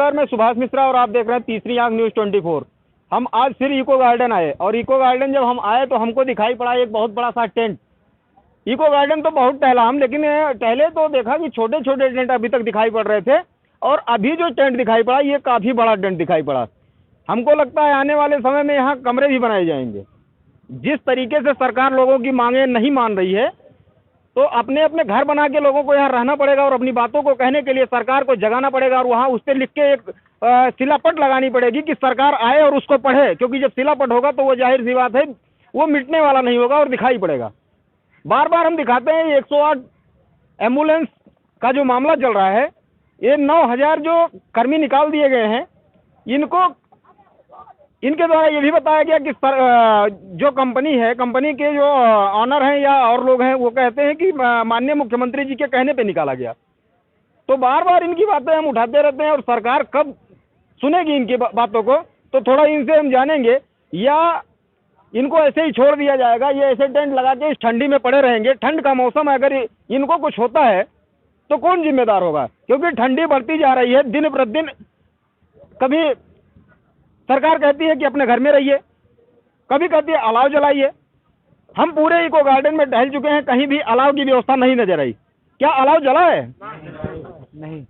नमस्कार, मैं सुभाष मिश्रा और आप देख रहे हैं तीसरी आंख न्यूज़ 24। हम आज फिर इको गार्डन आए और इको गार्डन जब हम आए तो हमको दिखाई पड़ा एक बहुत बड़ा सा टेंट। इको गार्डन तो बहुत टहला हम, लेकिन टहले तो देखा कि छोटे छोटे टेंट अभी तक दिखाई पड़ रहे थे और अभी जो टेंट दिखाई पड़ा ये काफ़ी बड़ा टेंट दिखाई पड़ा। हमको लगता है आने वाले समय में यहाँ कमरे भी बनाए जाएंगे। जिस तरीके से सरकार लोगों की मांगें नहीं मान रही है तो अपने अपने घर बना के लोगों को यहाँ रहना पड़ेगा और अपनी बातों को कहने के लिए सरकार को जगाना पड़ेगा और वहाँ उस पर लिख के एक शिलापट लगानी पड़ेगी कि सरकार आए और उसको पढ़े, क्योंकि जब शिलापट होगा तो वो जाहिर सी बात है वो मिटने वाला नहीं होगा और दिखाई पड़ेगा। बार बार हम दिखाते हैं 108 एम्बुलेंस का जो मामला चल रहा है, ये 9000 जो कर्मी निकाल दिए गए हैं, इनके द्वारा ये भी बताया गया कि जो कंपनी है, कंपनी के जो ऑनर हैं या और लोग हैं वो कहते हैं कि माननीय मुख्यमंत्री जी के कहने पे निकाला गया। तो बार बार इनकी बातें हम उठाते रहते हैं और सरकार कब सुनेगी इनकी बातों को, तो थोड़ा इनसे हम जानेंगे या इनको ऐसे ही छोड़ दिया जाएगा, ये ऐसे टेंट लगा के इस ठंडी में पड़े रहेंगे। ठंड का मौसम है, अगर इनको कुछ होता है तो कौन जिम्मेदार होगा, क्योंकि ठंडी बढ़ती जा रही है दिन प्रतिदिन। कभी सरकार कहती है कि अपने घर में रहिए, कभी कहती है अलाव जलाइए। हम पूरे इको गार्डन में टहल चुके हैं, कहीं भी अलाव की व्यवस्था नहीं नजर आई। क्या अलाव जला है? नहीं।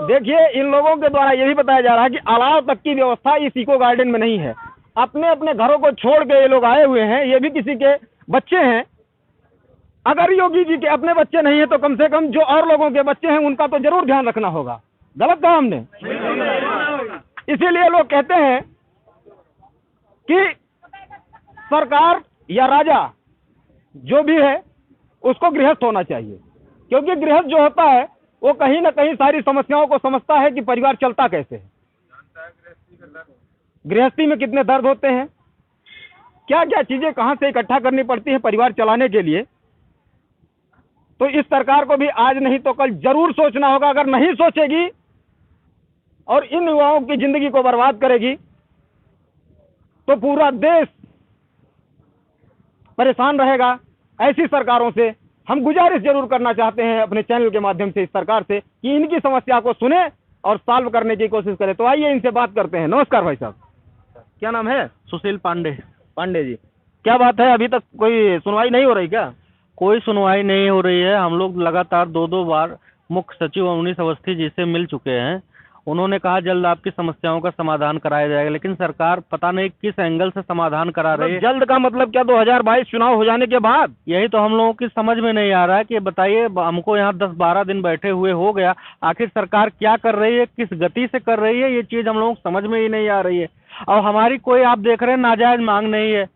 देखिए इन लोगों के द्वारा ये भी बताया जा रहा है कि अलाव तक की व्यवस्था इस इको गार्डन में नहीं है। अपने अपने घरों को छोड़ के ये लोग आए हुए हैं, ये भी किसी के बच्चे हैं। अगर योगी जी के अपने बच्चे नहीं है तो कम से कम जो और लोगों के बच्चे हैं उनका तो जरूर ध्यान रखना होगा। गलत कहा हमने? इसीलिए लोग कहते हैं कि सरकार या राजा जो भी है उसको गृहस्थ होना चाहिए, क्योंकि गृहस्थ जो होता है वो कहीं ना कहीं सारी समस्याओं को समझता है कि परिवार चलता कैसे है, गृहस्थी में कितने दर्द होते हैं, क्या क्या चीजें कहां से इकट्ठा करनी पड़ती है परिवार चलाने के लिए। तो इस सरकार को भी आज नहीं तो कल जरूर सोचना होगा। अगर नहीं सोचेगी और इन युवाओं की जिंदगी को बर्बाद करेगी तो पूरा देश परेशान रहेगा। ऐसी सरकारों से हम गुजारिश जरूर करना चाहते हैं अपने चैनल के माध्यम से इस सरकार से कि इनकी समस्या को सुने और सॉल्व करने की कोशिश करें। तो आइए इनसे बात करते हैं। नमस्कार भाई साहब, क्या नाम है? सुशील पांडे। पांडे जी, क्या बात है, अभी तक कोई सुनवाई नहीं हो रही क्या? कोई सुनवाई नहीं हो रही है। हम लोग लगातार दो बार मुख्य सचिव अवनीश अवस्थी जी से मिल चुके हैं। उन्होंने कहा जल्द आपकी समस्याओं का समाधान कराया जाएगा, लेकिन सरकार पता नहीं किस एंगल से समाधान करा रही है। जल्द का मतलब क्या 2022 चुनाव हो जाने के बाद? यही तो हम लोगों की समझ में नहीं आ रहा है कि बताइए, हमको यहाँ 10-12 दिन बैठे हुए हो गया, आखिर सरकार क्या कर रही है, किस गति से कर रही है, ये चीज़ हम लोगों को समझ में ही नहीं आ रही है। और हमारी कोई, आप देख रहे हैं, नाजायज मांग नहीं है।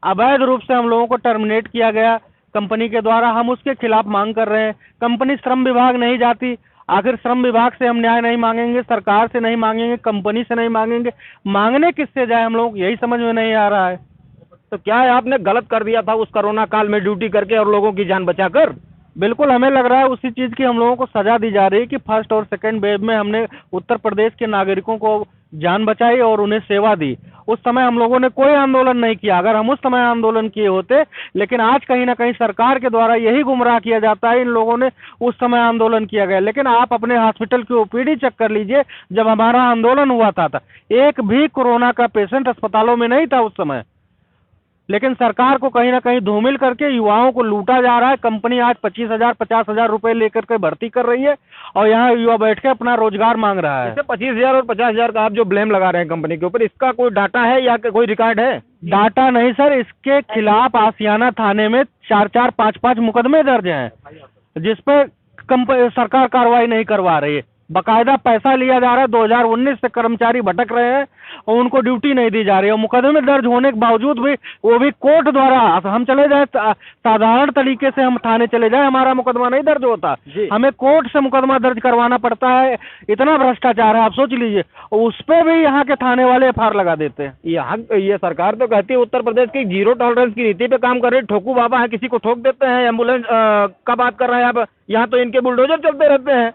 अवैध रूप से हम लोगों को टर्मिनेट किया गया कंपनी के द्वारा, हम उसके खिलाफ मांग कर रहे हैं। कंपनी श्रम विभाग नहीं जाती, आखिर श्रम विभाग से हम न्याय नहीं मांगेंगे, सरकार से नहीं मांगेंगे, कंपनी से नहीं मांगेंगे, मांगने किससे जाए हम लोग, यही समझ में नहीं आ रहा है। तो क्या है, आपने गलत कर दिया था उस कोरोना काल में ड्यूटी करके और लोगों की जान बचाकर? बिल्कुल, हमें लग रहा है उसी चीज़ की हम लोगों को सजा दी जा रही है कि फर्स्ट और सेकंड वेव में हमने उत्तर प्रदेश के नागरिकों को जान बचाई और उन्हें सेवा दी। उस समय हम लोगों ने कोई आंदोलन नहीं किया। अगर हम उस समय आंदोलन किए होते, लेकिन आज कहीं ना कहीं सरकार के द्वारा यही गुमराह किया जाता है, इन लोगों ने उस समय आंदोलन किया गया। लेकिन आप अपने हॉस्पिटल की ओपीडी चेक कर लीजिए, जब हमारा आंदोलन हुआ था एक भी कोरोना का पेशेंट अस्पतालों में नहीं था उस समय। लेकिन सरकार को कहीं ना कहीं धूमिल करके युवाओं को लूटा जा रहा है। कंपनी आज 25,000-50,000 रुपए लेकर के भर्ती कर रही है और यहाँ युवा बैठ के अपना रोजगार मांग रहा है। इसे 25,000 और 50,000 का आप जो ब्लेम लगा रहे हैं कंपनी के ऊपर, इसका कोई डाटा है या कोई रिकॉर्ड है? डाटा नहीं सर, इसके खिलाफ आशियाना थाने में 4-4, 5-5 मुकदमे दर्ज हैं, जिस पर सरकार कार्रवाई नहीं करवा रही है। बकायदा पैसा लिया जा रहा है, 2019 से कर्मचारी भटक रहे हैं और उनको ड्यूटी नहीं दी जा रही है। और मुकदमे दर्ज होने के बावजूद भी, वो भी कोर्ट द्वारा, हम चले जाए साधारण तरीके से हम थाने चले जाए, हमारा मुकदमा नहीं दर्ज होता, हमें कोर्ट से मुकदमा दर्ज करवाना पड़ता है। इतना भ्रष्टाचार है, आप सोच लीजिए। उस पर भी यहाँ के थाने वाले FIR लगा देते हैं। ये सरकार तो कहती है उत्तर प्रदेश की 0 टॉलरेंस की नीति पे काम कर रही है। ठोकू बाबा है, किसी को ठोक देते हैं। एम्बुलेंस का बात कर रहे हैं आप, यहाँ तो इनके बुलडोजर चलते रहते हैं।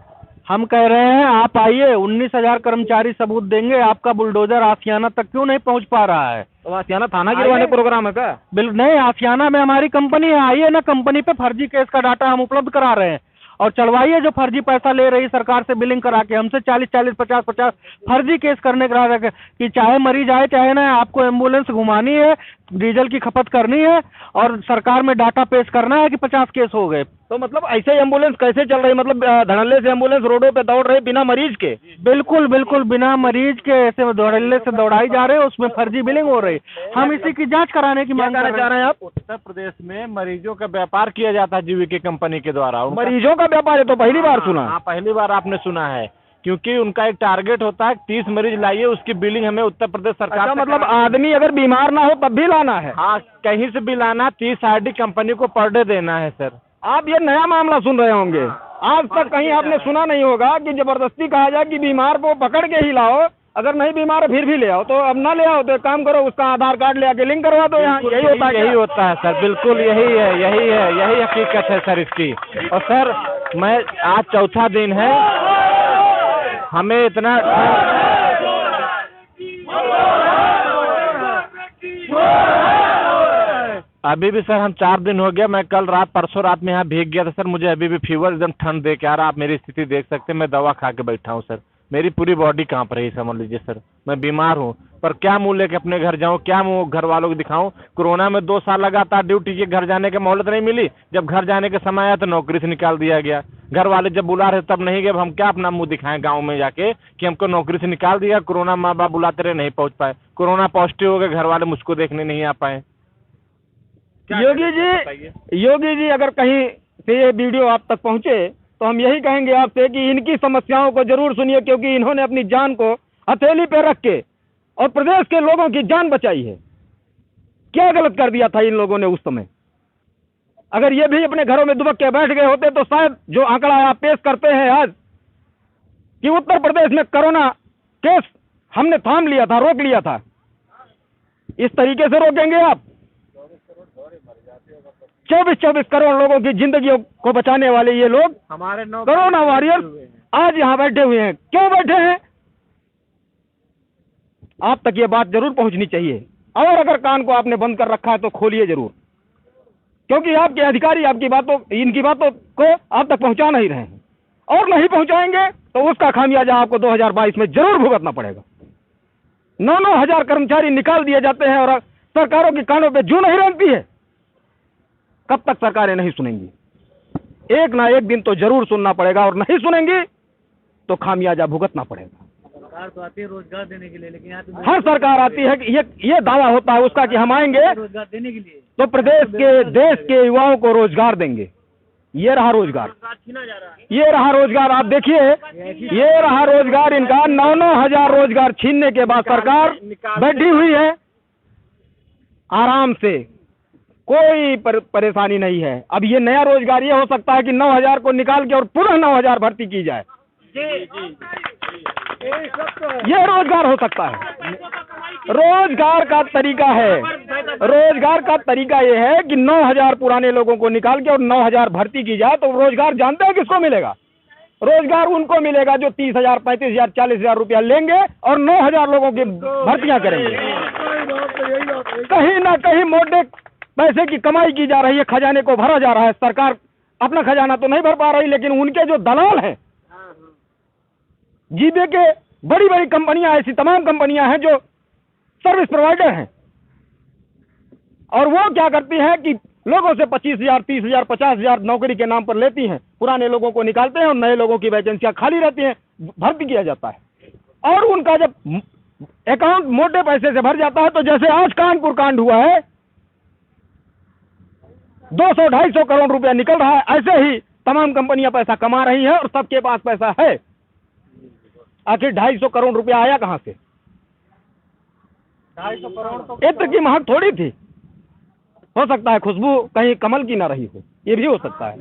हम कह रहे हैं आप आइए, 19,000 कर्मचारी सबूत देंगे, आपका बुलडोजर आशियाना तक क्यों नहीं पहुंच पा रहा है? तो आशियाना थाना गिरवाने प्रोग्राम है क्या? बिल्कुल नहीं, आशियाना में हमारी कंपनी है, आइए ना, कंपनी पे फर्जी केस का डाटा हम उपलब्ध करा रहे हैं और चलवाइए जो फर्जी पैसा ले रही सरकार से बिलिंग करा के, हमसे 40-40, 50-50 फर्जी केस करने करा रखे कि चाहे मरीज आए चाहे ना, आपको एम्बुलेंस घुमानी है, डीजल की खपत करनी है और सरकार में डाटा पेश करना है कि 50 केस हो गए। तो मतलब ऐसे एम्बुलेंस कैसे चल रही, मतलब धड़ल्ले से एम्बुलेंस रोडों पे दौड़ रही बिना मरीज के? बिल्कुल बिल्कुल, बिना मरीज के ऐसे धड़ल्ले से दौड़ाई जा रहे हैं, उसमें फर्जी बिलिंग हो रही। हम इसी की जांच कराने की मांग करना चाह रहे हैं आप? उत्तर प्रदेश में मरीजों का व्यापार किया जाता है जीवीके कंपनी के द्वारा। मरीजों का व्यापार है तो पहली बार सुना। हाँ, पहली बार आपने सुना है, क्योंकि उनका एक टारगेट होता है 30 मरीज लाइए, उसकी बिलिंग हमें उत्तर प्रदेश सरकार अच्छा, से मतलब आदमी अगर बीमार ना हो तब भी लाना है? हाँ, कहीं से भी लाना, 30 आईडी कंपनी को पर डे देना है सर। आप ये नया मामला सुन रहे होंगे, आज तक कहीं आपने सुना नहीं होगा कि जबरदस्ती कहा जाए कि बीमार को पकड़ के ही लाओ, अगर नहीं बीमार है फिर भी ले आओ। तो अब ना ले आओ तो एक काम करो, उसका आधार कार्ड ले आके लिंक करवा दो यहाँ। यही होता है, यही होता है सर, बिल्कुल यही है, यही हकीकत है सर इसकी। और सर मैं आज चौथा दिन है, हमें इतना अभी भी सर हम 4 दिन हो गया, मैं कल रात परसों रात में यहाँ भीग गया था सर, मुझे अभी भी फीवर एकदम ठंड दे के आ रहा। आप मेरी स्थिति देख सकते हैं, मैं दवा खा के बैठा हूँ सर, मेरी पूरी बॉडी कांप रही है, समझ लीजिए सर। मैं बीमार हूँ, पर क्या मुँह लेके अपने घर जाऊँ, क्या मुँह घर वालों को दिखाऊँ? कोरोना में 2 साल लगातार ड्यूटी की, घर जाने की मोहलत नहीं मिली। जब घर जाने का समय आया तो नौकरी से निकाल दिया गया। घर वाले जब बुला रहे तब नहीं गए, अब हम क्या अपना मुंह दिखाएं गाँव में जाके कि हमको नौकरी से निकाल दिया। कोरोना माँ बाप बुलाते रहे, नहीं पहुँच पाए, कोरोना पॉजिटिव हो गए, घर वाले मुझको देखने नहीं आ पाए। योगी जी अगर कहीं से ये वीडियो आप तक पहुंचे तो हम यही कहेंगे आपसे कि इनकी समस्याओं को जरूर सुनिए, क्योंकि इन्होंने अपनी जान को हथेली पे रख के और प्रदेश के लोगों की जान बचाई है। क्या गलत कर दिया था इन लोगों ने उस समय? अगर ये भी अपने घरों में दुबक के बैठ गए होते तो शायद जो आंकड़ा आप पेश करते हैं आज कि उत्तर प्रदेश में कोरोना केस हमने थाम लिया था, रोक लिया था, इस तरीके से रोकेंगे आप? 24 करोड़ लोगों की जिंदगियों को बचाने वाले ये लोग, हमारे कोरोना वॉरियर्स आज यहाँ बैठे हुए हैं। क्यों बैठे हैं? आप तक ये बात जरूर पहुंचनी चाहिए, और अगर कान को आपने बंद कर रखा है तो खोलिए जरूर, क्योंकि आपके अधिकारी इनकी बातों को आप तक पहुंचा नहीं रहे हैं, और नहीं पहुंचाएंगे तो उसका खामियाजा आपको 2022 में जरूर भुगतना पड़ेगा। 9-9 हजार कर्मचारी निकाल दिए जाते हैं और सरकारों की कानों पे जू नहीं रखती है। कब तक सरकारें नहीं सुनेंगी? एक ना एक दिन तो जरूर सुनना पड़ेगा, और नहीं सुनेंगी तो खामियाजा भुगतना पड़ेगा। सरकार तो आती है रोजगार देने के लिए, लेकिन यहाँ पे हर सरकार आती है कि ये दावा होता है उसका कि हम आएंगे रोजगार देने के लिए, तो देश के युवाओं को रोजगार देंगे। ये रहा रोजगार, ये रहा रोजगार। आप देखिए, ये रहा रोजगार इनका। 9-9 हजार रोजगार छीनने के बाद सरकार बैठी हुई है आराम से, कोई परेशानी नहीं है। अब ये नया रोजगार ये हो सकता है कि 9 हजार को निकाल के और पुनः 9 हजार भर्ती की जाए, ये रोजगार हो सकता है। रोजगार का तरीका है, रोजगार का तरीका ये है कि 9 हजार पुराने लोगों को निकाल के और 9 हजार भर्ती की जाए। तो रोजगार जानते हैं किसको मिलेगा? रोजगार उनको मिलेगा जो 30 हजार, 35 हजार, 40 हजार रुपया लेंगे और 9 हजार लोगों की भर्तियां करेंगे। कहीं ना कहीं मोटे पैसे की कमाई की जा रही है, खजाने को भरा जा रहा है। सरकार अपना खजाना तो नहीं भर पा रही, लेकिन उनके जो दलाल हैं, जीबे के बड़ी बड़ी कंपनियां, ऐसी तमाम कंपनियां हैं जो सर्विस प्रोवाइडर हैं, और वो क्या करती हैं कि लोगों से 25 हजार, 30 हजार, 50 हजार नौकरी के नाम पर लेती हैं, पुराने लोगों को निकालते हैं और नए लोगों की वैकेंसियां खाली रहती हैं, भर्ती किया जाता है। और उनका जब अकाउंट मोटे पैसे से भर जाता है, तो जैसे आज कानपुर कांड हुआ है, 200-250 करोड़ रुपया निकल रहा है, ऐसे ही तमाम कंपनियां पैसा कमा रही हैं और सबके पास पैसा है। आखिर 250 करोड़ रुपया आया कहां से? 250 करोड़ तो इत्र की महक थोड़ी थी। हो सकता है खुशबू कहीं कमल की ना रही हो, ये भी हो सकता है।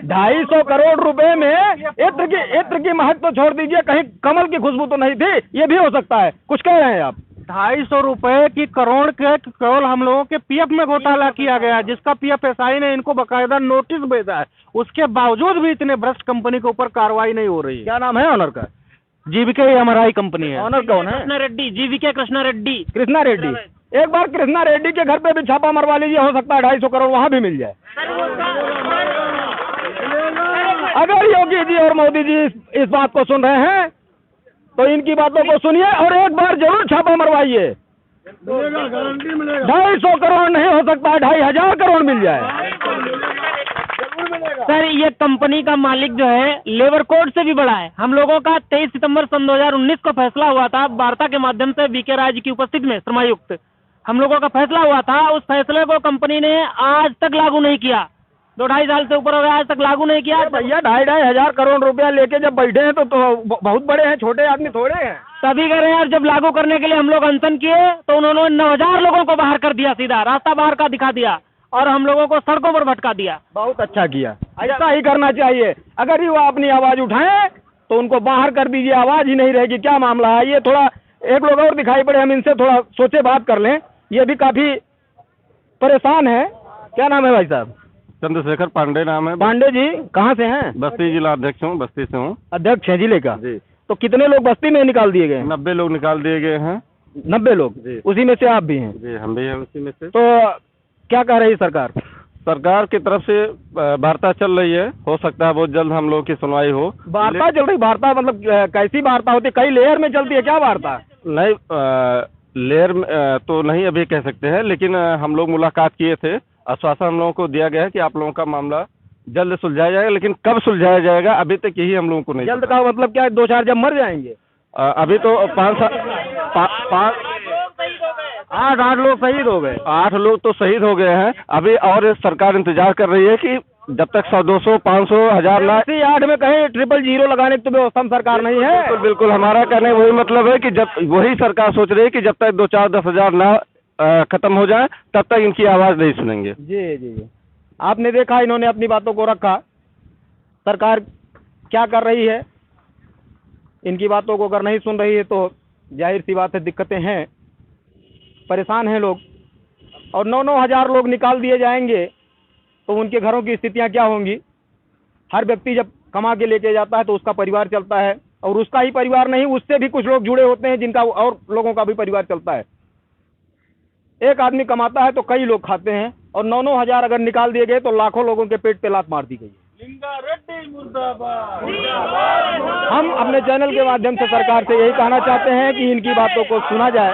250 करोड़ रुपए में इत्र की महक तो छोड़ दीजिए, कहीं कमल की खुशबू तो नहीं थी, ये भी हो सकता है। कुछ कह रहे हैं आप? 250 रुपए की करोड़ के केवल हम लोगों के पीएफ में घोटाला किया गया, जिसका पीएफएसआई ने इनको बकायदा नोटिस भेजा है। उसके बावजूद भी इतने भ्रष्ट कंपनी के ऊपर कार्रवाई नहीं हो रही है। क्या नाम है ऑनर का? जीवीके एमआरआई कंपनी है। ऑनर कौन है? कृष्णा रेड्डी, जीवीके कृष्णा रेड्डी। कृष्णा रेड्डी। एक बार कृष्णा रेड्डी के घर पे भी छापा मरवा लीजिए, हो सकता है 250 करोड़ वहां भी मिल जाए। अगर योगी जी और मोदी जी इस बात को सुन रहे हैं तो इनकी बातों को सुनिए और एक बार जरूर छापा मरवाइए। 250 करोड़ नहीं हो सकता, 2500 करोड़ मिल जाए। सर ये कंपनी का मालिक जो है लेबर कोड से भी बड़ा है। हम लोगों का 23 सितंबर सन 2019 को फैसला हुआ था वार्ता के माध्यम से बीके राय जी की उपस्थिति में श्रमायुक्त हम लोगों का फैसला हुआ था। उस फैसले को कंपनी ने आज तक लागू नहीं किया। 2-2.5 साल से ऊपर हो गया, आज तक लागू नहीं किया। भैया 2,500 करोड़ रुपया लेके जब बैठे हैं तो बहुत बड़े हैं, छोटे आदमी थोड़े हैं। तभी कह रहे हैं यार, जब लागू करने के लिए हम लोग अनशन किए तो उन्होंने 9,000 लोगों को बाहर कर दिया, सीधा रास्ता बाहर का दिखा दिया और हम लोगों को सड़कों पर भटका दिया। बहुत अच्छा किया, ऐसा ही करना चाहिए। अगर ही वो अपनी आवाज उठाएं तो उनको बाहर कर दीजिए, आवाज ही नहीं रहेगी। क्या मामला है ये? थोड़ा एक लोग और दिखाई पड़े, हम इनसे थोड़ा सोचे बात कर लें। ये भी काफी परेशान है। क्या नाम है भाई साहब? चंद्रशेखर पांडे नाम है। पांडे जी कहाँ से हैं? बस्ती जिला अध्यक्ष हूँ, बस्ती से हूँ। अध्यक्ष है जिले का? जी। तो कितने लोग बस्ती में निकाल दिए गए? 90 लोग निकाल दिए गए हैं। 90 लोग? जी। उसी में से आप भी हैं? जी, हम भी हैं उसी में से। तो क्या कह रही है सरकार? सरकार की तरफ से वार्ता चल रही है, हो सकता है बहुत जल्द हम लोगों की सुनवाई हो। वार्ता चल रही? वार्ता मतलब कैसी वार्ता होती है? कई लेयर में चलती है क्या वार्ता? नहीं, लेयर तो नहीं अभी कह सकते हैं, लेकिन हम लोग मुलाकात किए थे। आश्वासन हम लोगों को दिया गया है कि आप लोगों का मामला जल्द सुलझाया जाएगा, लेकिन कब सुलझाया जाएगा अभी तक यही हम लोगों को नहीं जल्द पता। का मतलब क्या है? 2-4 जब मर जाएंगे? अभी तो 8 लोग शहीद हो गए। 8 लोग तो शहीद हो गए हैं। अभी और सरकार इंतजार कर रही है कि जब तक 100, 200, 500, 1000 ना 8 में कहीं 000 लगाने की तो व्यवस्था में सरकार नहीं है। बिल्कुल बिल्कुल, हमारा कहने वही मतलब है कि जब वही सरकार सोच रही है कि जब तक 2-4, 10,000 ना खत्म हो जाए तब तक इनकी आवाज नहीं सुनेंगे। जी जी जी, आपने देखा इन्होंने अपनी बातों को रखा। सरकार क्या कर रही है? इनकी बातों को अगर नहीं सुन रही है तो जाहिर सी बात है दिक्कतें हैं, परेशान हैं लोग। और 9-9 हज़ार लोग निकाल दिए जाएंगे तो उनके घरों की स्थितियां क्या होंगी? हर व्यक्ति जब कमा के लेके जाता है तो उसका परिवार चलता है, और उसका ही परिवार नहीं, उससे भी कुछ लोग जुड़े होते हैं जिनका और लोगों का भी परिवार चलता है। एक आदमी कमाता है तो कई लोग खाते हैं, और 9-9 हज़ार अगर निकाल दिए गए तो लाखों लोगों के पेट पे लात मार दी गई। हम अपने चैनल के माध्यम से सरकार से यही कहना चाहते हैं कि इनकी बातों को सुना जाए,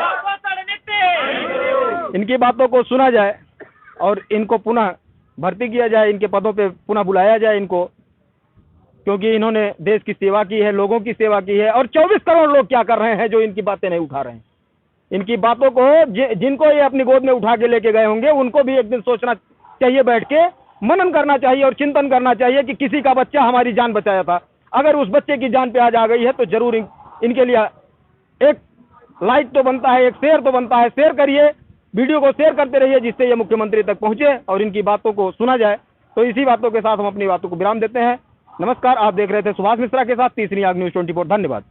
इनकी बातों को सुना जाए और इनको पुनः भर्ती किया जाए, इनके पदों पे पुनः बुलाया जाए इनको, क्योंकि इन्होंने देश की सेवा की है, लोगों की सेवा की है। और 24 करोड़ लोग क्या कर रहे हैं जो इनकी बातें नहीं उठा रहे हैं? इनकी बातों को जिनको ये अपनी गोद में उठा के लेके गए होंगे उनको भी एक दिन सोचना चाहिए, बैठ के मनन करना चाहिए और चिंतन करना चाहिए कि किसी का बच्चा हमारी जान बचाया था। अगर उस बच्चे की जान पे आज आ गई है तो जरूर इनके लिए एक लाइक तो बनता है, एक शेयर तो बनता है। शेयर करिए, वीडियो को शेयर करते रहिए जिससे ये मुख्यमंत्री तक पहुंचे और इनकी बातों को सुना जाए। तो इसी बातों के साथ हम अपनी बातों को विराम देते हैं। नमस्कार, आप देख रहे थे सुभाष मिश्रा के साथ तीसरी आग न्यूज़ 24। धन्यवाद।